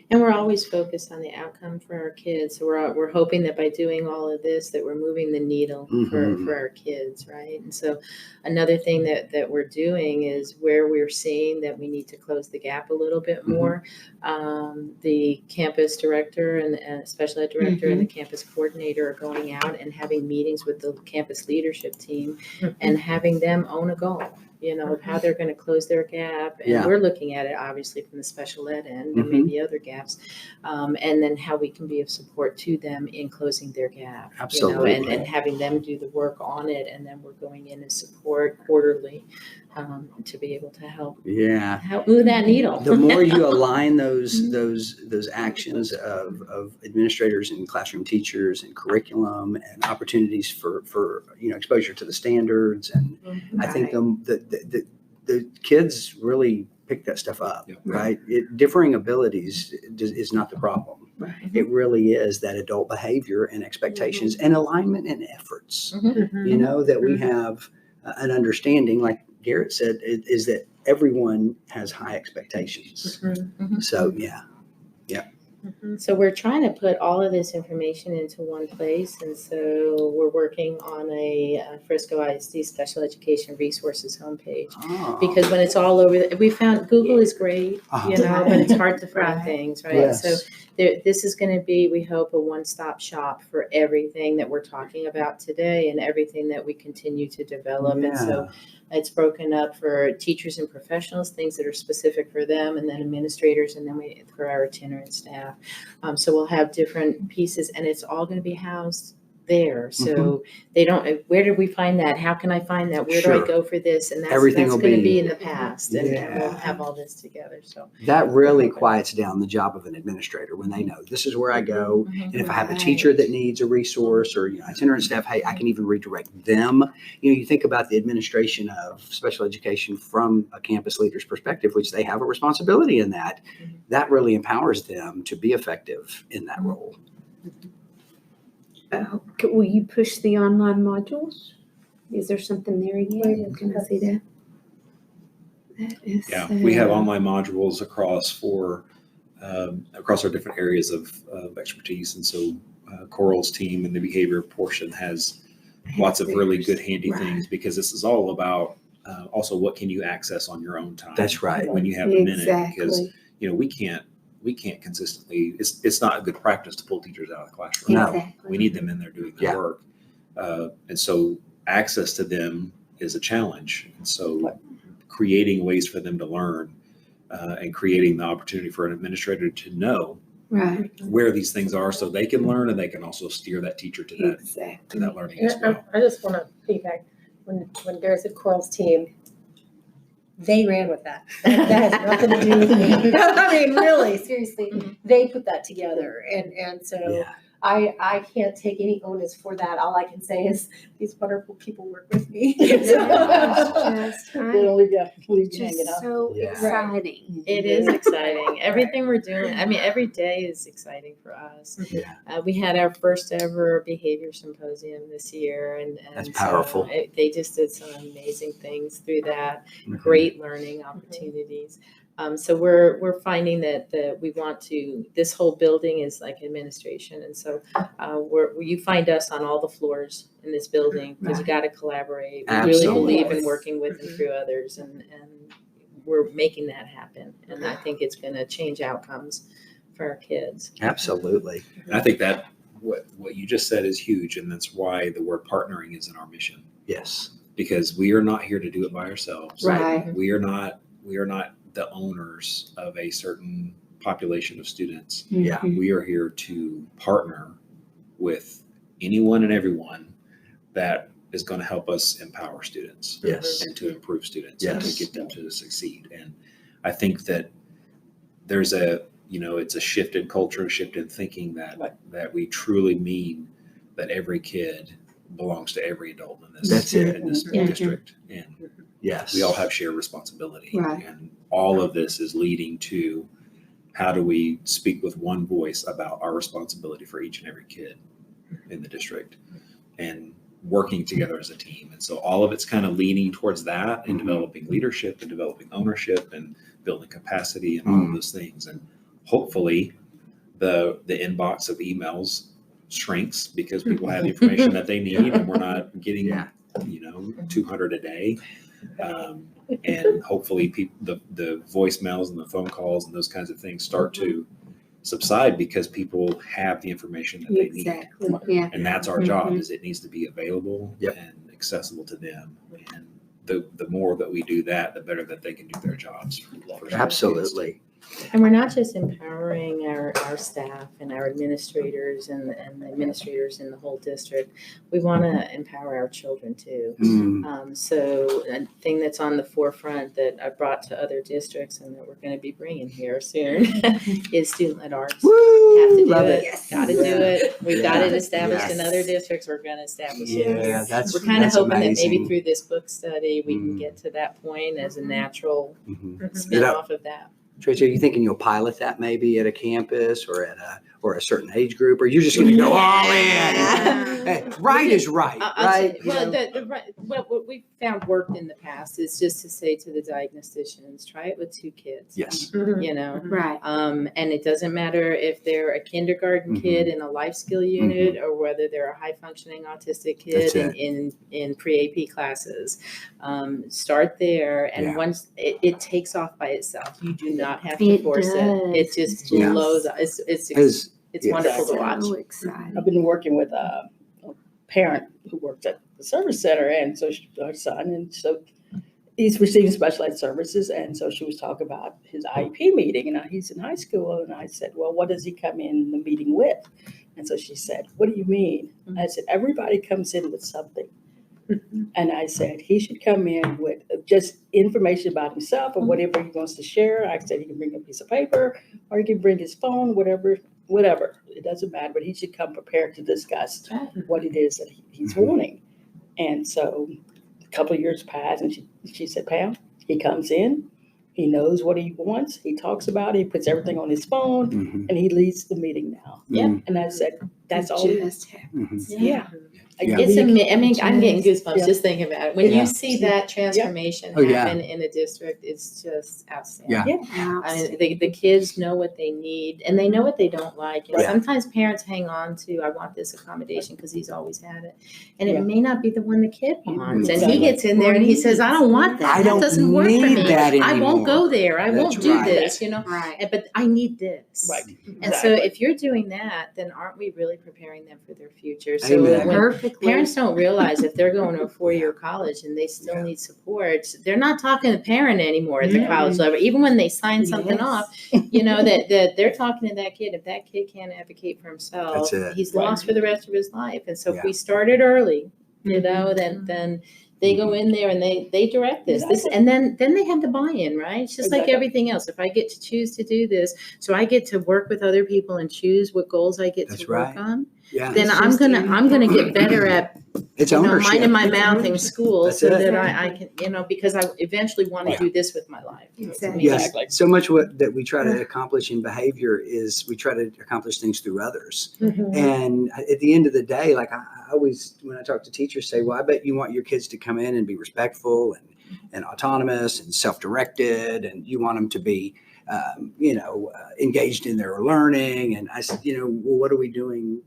And we're always focused on the outcome for our kids. So we're hoping that by doing all of this, that we're moving the needle for our kids, right? And so another thing that we're doing is where we're seeing that we need to close the gap a little bit more. The campus director and special ed director and the campus coordinator are going out and having meetings with the campus leadership team and having them own a goal, of how they're going to close their gap. And we're looking at it obviously from the special ed end. There may be other gaps. And then how we can be of support to them in closing their gap. Absolutely. And having them do the work on it. And then we're going in as support quarterly to be able to help move that needle. The more you align those actions of administrators and classroom teachers and curriculum and opportunities for exposure to the standards, and I think the kids really pick that stuff up, right? Differing abilities is not the problem. It really is that adult behavior and expectations and alignment and efforts, that we have an understanding, like Garrett said, is that everyone has high expectations. So, So we're trying to put all of this information into one place. And so we're working on a Frisco ISD special education resources homepage. Because when it's all over, we found Google is great, but it's hard to find things, right? Yes. So this is going to be, we hope, a one-stop shop for everything that we're talking about today and everything that we continue to develop. And so it's broken up for teachers and professionals, things that are specific for them, and then administrators, and then for our itinerant staff. So we'll have different pieces, and it's all going to be housed there. So they don't, where did we find that? How can I find that? Where do I go for this? And that's going to be in the past, and we'll have all this together. So that really quiets down the job of an administrator when they know this is where I go. And if I have a teacher that needs a resource or itinerant staff, hey, I can even redirect them. You think about the administration of special education from a campus leader's perspective, which they have a responsibility in that. That really empowers them to be effective in that role. Will you push the online modules? Is there something there yet? Can I see that? That is we have online modules across our different areas of expertise. And so Coral's team and the behavior portion has lots of really good handy things, because this is all about also what can you access on your own time. That's right. When you have a minute, because we can't consistently, it's not a good practice to pull teachers out of the classroom. No. We need them in there doing their work. And so access to them is a challenge. And so creating ways for them to learn and creating the opportunity for an administrator to know Right. where these things are so they can learn and they can also steer that teacher to that, Exactly. to that learning as well. I just want to feedback, when Garrett said Coral's team, they ran with that. That has nothing to do with me. I mean, really, seriously, they put that together. And so Yeah. I can't take any onus for that. All I can say is these wonderful people work with me. It's just, We'll leave you hanging just up. so Yeah. exciting. It is exciting. Everything we're doing, I mean, every day is exciting for us. Yeah. We had our first ever behavior symposium this year, and That's so powerful. they just did some amazing things through that. Mhm. Great learning opportunities. So we're finding that we want to. This whole building is like administration, and so you find us on all the floors in this building because you got to collaborate. We really believe Absolutely. in working with and through others, and we're making that happen. And I think it's going to change outcomes for our kids. Absolutely. And I think that what you just said is huge. And that's why the word partnering is in our mission, Yes. because we are not here to do it by ourselves. Right. We are not the owners of a certain population of students. Yeah. Mhm. We are here to partner with anyone and everyone that is going to help us empower students Yes. and to improve students and Yes. to get them to succeed. And I think that there's it's a shift in culture, a shift in thinking that we truly mean that every kid belongs to every adult in this, That's it. in this Mhm. district. And Yes. we all have shared responsibility. Right. And all of this is leading to how do we speak with one voice about our responsibility for each and every kid in the district and working together as a team. And so all of it's kind of leaning towards that and developing leadership and developing ownership and building capacity and all of those things. And hopefully the inbox of emails shrinks because people have the information that they need and we're not getting, 200 a day. And hopefully the voicemails and the phone calls and those kinds of things start to subside because people have the information that they need. Exactly. Yeah. And that's our job, is it needs to be available Yep. and accessible to them. And the more that we do that, the better that they can do their jobs. for Absolutely. And we're not just empowering our staff and our administrators and the administrators in the whole district. We want to empower our children too. So a thing that's on the forefront that I brought to other districts and that we're going to be bringing here soon is student-led arts. Woo! Have to do Love it. Yes. Got to do it. We've got it established in Yes. other districts. We're going to establish it Yeah, here. that's We're kind of hoping that maybe amazing. through this book study we can Mm. get to that point as a natural Mhm. spin off of that. Tracy, are you thinking you'll pilot that maybe at a campus or at a certain age group, or you're just going to go all in? Hey, right is right, I'll right? say- Well, what we found worked in the past is just to say to the diagnosticians, try it with 2 kids. Yes. You know, Right. and it doesn't matter if they're a kindergarten Mhm. kid in a life skill unit or whether they're a high functioning autistic kid That's in pre-AP classes. Start there, and Yeah. once it takes off by itself, you do not have to It force it. It does. just Yeah. blows. It's Yeah. wonderful to watch. So exciting. I've been working with a parent who works at the service center, and so her son, and so he's receiving special ed services, and so she was talking about his IEP meeting, and he's in high school, and I said, well, what does he come in the meeting with? And so she said, what do you mean? I said, everybody comes in with something. And I said, he should come in with just information about himself or whatever he wants to share. I said, he can bring a piece of paper or he can bring his phone, whatever. It doesn't matter, but he should come prepared to discuss what it is that he's wanting. And so a couple of years passed and she said, Pam, he comes in, he knows what he wants, he talks about it, he puts everything on his phone, Mhm. and he leads the meeting now. Yeah. And I said, that's It all. just happened. Mhm. Yeah. Yeah. It's I'm getting goosebumps Yeah. just thinking about it. When Yeah. you see that transformation Oh, yeah. happen in a district, it's just outstanding. Yeah. I mean, the kids know what they need and they know what they don't like. And Right. sometimes parents hang on to, I want this accommodation because he's always had it. And Yeah. it may not be the one the kid wants. And Exactly. he gets in there and he says, I don't want that. I That don't doesn't work for need me. that I won't go anymore." there. I won't That's do right. this, Right. But I need this. Right. And so if you're doing that, then aren't we really preparing them for their future? So Amen. when, Perfect typically. Parents don't realize if they're going to a 4-year college and they still need support, they're not talking to the parent anymore at the college level. Even when they sign something off, that they're talking to that kid. If that kid can't advocate for himself, That's it. he's lost for the rest of his life. And so if we started early, then they go in there and they direct this, and then they have the buy-in, right? It's just like everything else. If I get to choose to do this, so I get to work with other people and choose what goals I get to work on. Yeah. Then I'm gonna get better at It's ownership. minding my mouth in school, That's so it. that I can, because I eventually want to do this with my life. Exactly. Yes, so much that we try to accomplish in behavior is we try to accomplish things through others. And at the end of the day, like I always, when I talk to teachers, say, well, I bet you want your kids to come in and be respectful and autonomous and self-directed, and you want them to be, engaged in their learning. And I said, well, what are we doing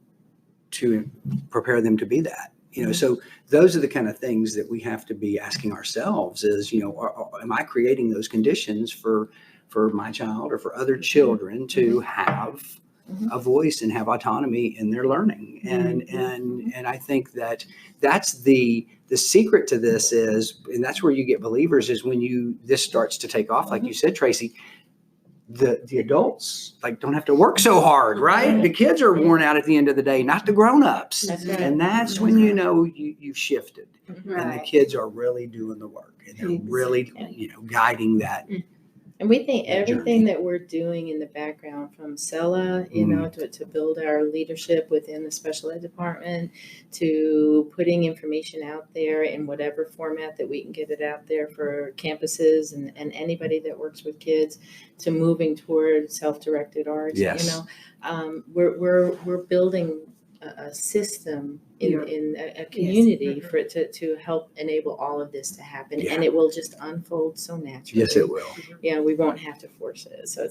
to prepare them to be that? So those are the kind of things that we have to be asking ourselves is, am I creating those conditions for my child or for other children to have a voice and have autonomy in their learning? And I think that's the secret to this is, and that's where you get believers, is when this starts to take off, like you said, Tracy. The adults don't have to work so hard, right? The kids are worn out at the end of the day, not the grown-ups. That's right. And that's when you've shifted. And the kids are really doing the work, and they're really guiding that. And we think everything that we're doing in the background, from SELA, to build our leadership within the special ed department, to putting information out there in whatever format that we can get it out there for campuses and anybody that works with kids, to moving toward self-directed arts. Yes. We're building a system in a community for it to help enable all of this to happen, and it will just unfold so naturally. Yes, it will. We won't have to force it. So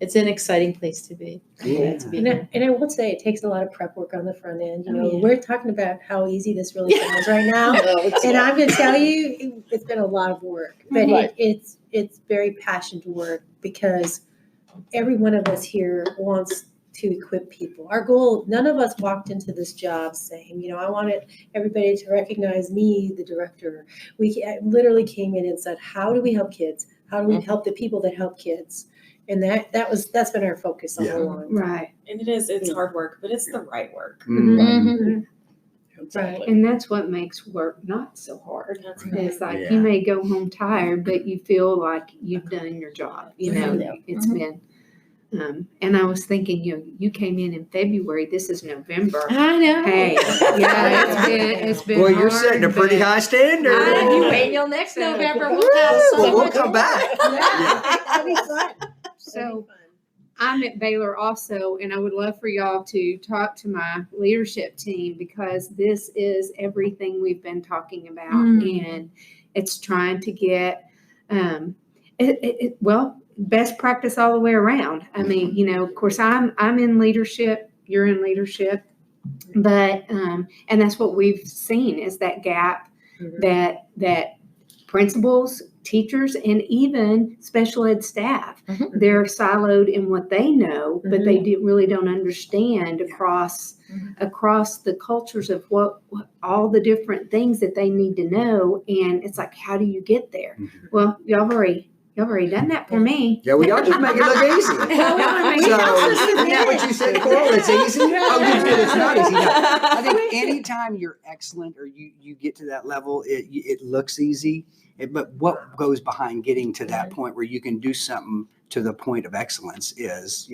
it's an exciting place to be. And I will say it takes a lot of prep work on the front end. We're talking about how easy this really sounds right now, and I'm going to tell you, it's been a lot of work, but it's very passionate work, because every one of us here wants to equip people. Our goal, none of us walked into this job saying, I wanted everybody to recognize me, the director. We literally came in and said, how do we help kids? How do we help the people that help kids? And that's been our focus all along. Right. And it's hard work, but it's the right work. Right. And that's what makes work not so hard. It's like you may go home tired, but you feel like you've done your job. It's been. And I was thinking, you came in February. This is November. I know. Hey, it's been. Well, you're hard, setting a pretty high standard. You wait till next November. We'll come back. That'll be fun. So I'm at Baylor also, and I would love for y'all to talk to my leadership team, because this is everything we've been talking about, and it's trying to get best practice all the way around. I mean, of course, I'm in leadership, you're in leadership, but and that's what we've seen is that gap that principals, teachers, and even special ed staff, they're siloed in what they know, but they really don't understand across the cultures of what all the different things that they need to know. And it's like, how do you get there? Well, y'all already done that for me. Yeah, we all just make it look easy. So, isn't that what you said, Coral? It's easy? Oh, you said it's not easy. No, I think anytime you're excellent or you get to that level, it looks easy. But what goes behind getting to that point where you can do something to the point of excellence is,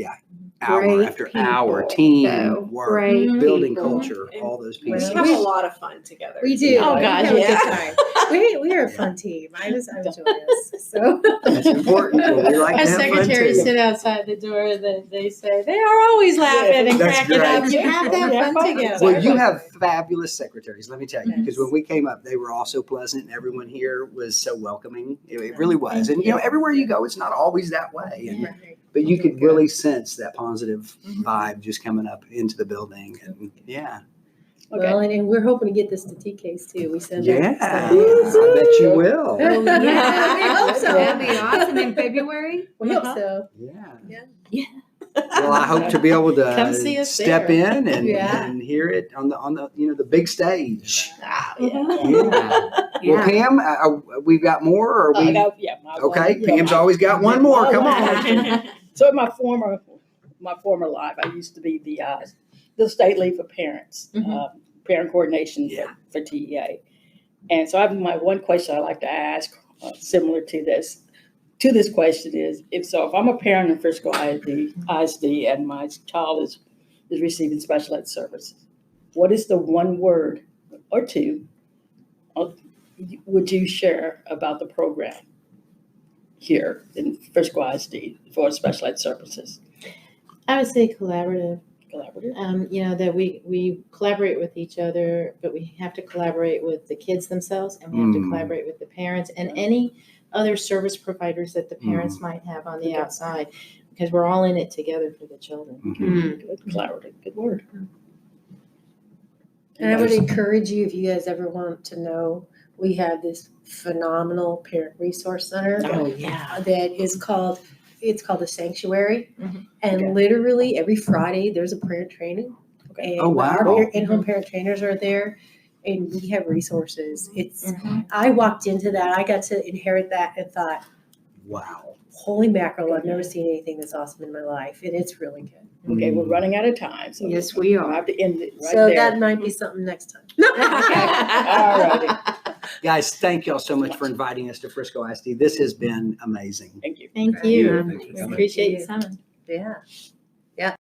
hour Great after people, hour, team though. work, Great building people. culture, all those We pieces. have a lot of fun together. We do. Oh, gosh, We have a good time. We are a fun team. I enjoy this. So That's important. Well, we like to Our have fun secretaries too. sit outside the door, and they say they are always laughing and That's cracking up. great. You have to have fun together. Well, you have fabulous secretaries, let me tell you, because when we came up, they were all so pleasant, and everyone here was so welcoming. It really was. And, everywhere you go, it's not always that way. And, but you could really sense that positive vibe just coming up into the building. And well, and we're hoping to get this to TKs too. We said I bet you will. Yeah, we hope so. That'd be awesome in February. We hope so. Yeah. Well, I hope to be able Come to see us step there. in and, Yeah. and hear it on the the big stage. Ah, Yeah. Yeah. Well, Pam, we've got more, or I we? got- yeah, my Okay, one, yeah, Pam's my- always got one more. Come on. So in my former life, I used to be the state lead for parents, parent coordination for TEA. And so I have my one question I like to ask, similar to this question is, if I'm a parent in Frisco ISD and my child is receiving special ed services, what is the one word or two would you share about the program here in Frisco ISD for special ed services? I would say collaborative. Collaborative. That we collaborate with each other, but we have to collaborate with the kids themselves, and we have to collaborate with the parents and any other service providers that the parents might have on the outside, because we're all in it together for the children. Good, collaborative, good word. And I would encourage you, if you guys ever want to know, we have this phenomenal parent resource center that is called the Sanctuary. And literally every Friday there's a parent training. And Oh, wow. our in-home parent trainers are there, and we have resources. I walked into that, I got to inherit that and thought, Wow. holy mackerel, I've never seen anything this awesome in my life, and it's really good. Okay, we're running out of time, so Yes, we I are. have to end it right So there. that might be something next time. All righty. Guys, thank y'all so much for inviting us to Frisco ISD. This has been amazing. Thank you. Thank Right. you. Thanks for We coming. appreciate you coming. Yeah.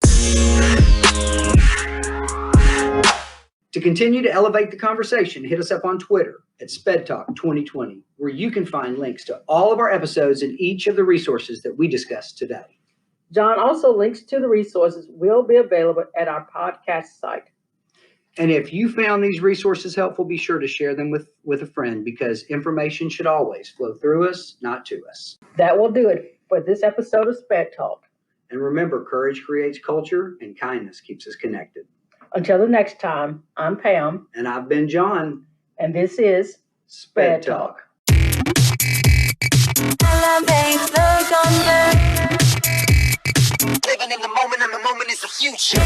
To continue to elevate the conversation, hit us up on Twitter at SPEDTalk 2020, where you can find links to all of our episodes and each of the resources that we discussed today. John, also links to the resources will be available at our podcast site. And if you found these resources helpful, be sure to share them with a friend, because information should always flow through us, not to us. That will do it for this episode of SPED Talk. And remember, courage creates culture and kindness keeps us connected. Until the next time, I'm Pam, And I've been John. and this is SPED Talk. Living in the moment, and the moment is the future.